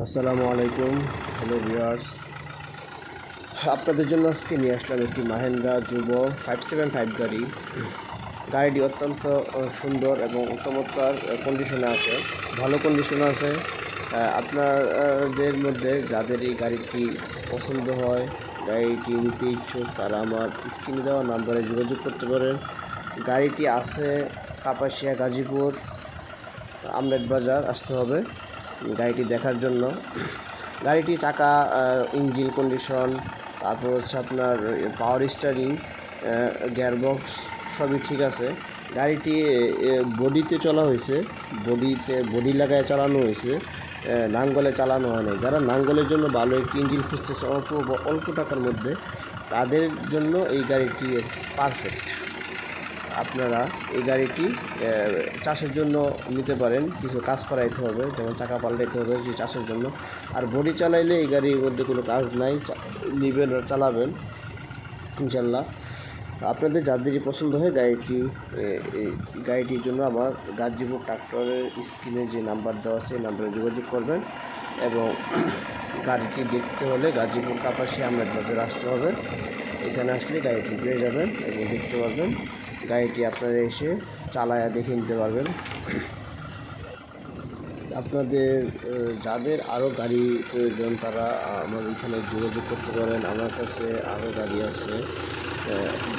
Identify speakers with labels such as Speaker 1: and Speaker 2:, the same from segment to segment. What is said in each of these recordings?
Speaker 1: আসসালামু আলাইকুম। Hello viewers, আপনাদের জন্য আজকে নিয়ে আসলাম একটি মাহেন্দ্রা যুবো 575 গাড়ি। গাড়িটি অত্যন্ত সুন্দর এবং চমৎকার কন্ডিশনে আছে, ভালো কন্ডিশনে আছে। আপনাদের মধ্যে যাদের এই গাড়িটি পছন্দ হয়, গাড়িটি নিতে ইচ্ছুক, তারা আমার স্ক্রিনে দেওয়া নাম্বারে যোগাযোগ করতে পারেন। গাড়িটি আছে কাপাসিয়া, গাজীপুর, আমরেদ বাজার আসতে হবে গাড়িটি দেখার জন্য। গাড়িটি চাকা, ইঞ্জিন কন্ডিশন, তারপর হচ্ছে আপনার পাওয়ার স্টিয়ারিং, গিয়ারবক্স সবই ঠিক আছে। গাড়িটি বডিতে চলা হয়েছে, বডি লাগায় চালানো হয়েছে, নাঙ্গলে চালানো হয় না। যারা নাঙ্গলের জন্য ভালো একটি ইঞ্জিন খুঁজতেছে অল্প টাকার মধ্যে, তাদের জন্য এই গাড়িটি পারফেক্ট। আপনারা এই গাড়িটি চাষের জন্য নিতে পারেন। কিছু কাজ করাইতে হবে, যেমন চাকা পাল্টাইতে হবে যে চাষের জন্য। আর বডি চালাইলে এই গাড়ির মধ্যে কোনো কাজ নাই, নেবেন আর চালাবেন ইনশাল্লাহ। আপনাদের যাদেরই পছন্দ হয় গাড়িটির জন্য আমার গাজীপুর ট্রাক্টরের স্ক্রিনে যে নাম্বার দেওয়া আছে এই নাম্বারে যোগাযোগ করবেন। এবং গাড়িটি দেখতে হলে গাজীপুর কাপাসিয়া আমরেদ বাজার আসতে হবে। এখানে আসলে গাড়িটি পেয়ে যাবেন এবং দেখতে পারবেন। গাড়িটি আপনারা এসে চালায়া দেখে নিতে পারবেন। আপনাদের যাদের আরও গাড়ি প্রয়োজন, তারা আমার এখানে যোগাযোগ করতে পারেন। আমার কাছে আরও গাড়ি আছে,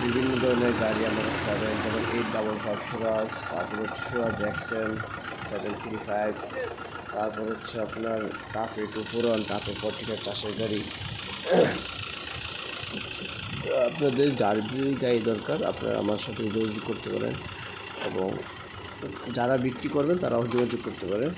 Speaker 1: বিভিন্ন ধরনের গাড়ি আমার কাছে পাবেন, যেমন 855 সুরাজ, তারপর হচ্ছে সুরাজ এক্সেল 735, তারপর হচ্ছে আপনার টাফে 2 পুরন, টাফে 40 চাষের গাড়ি। আপনাদের যার গাড়ি দরকার আপনারা আমার সাথে যোগাযোগ করতে পারেন, এবং যারা বিক্রি করবেন তারাও যোগাযোগ করতে পারেন।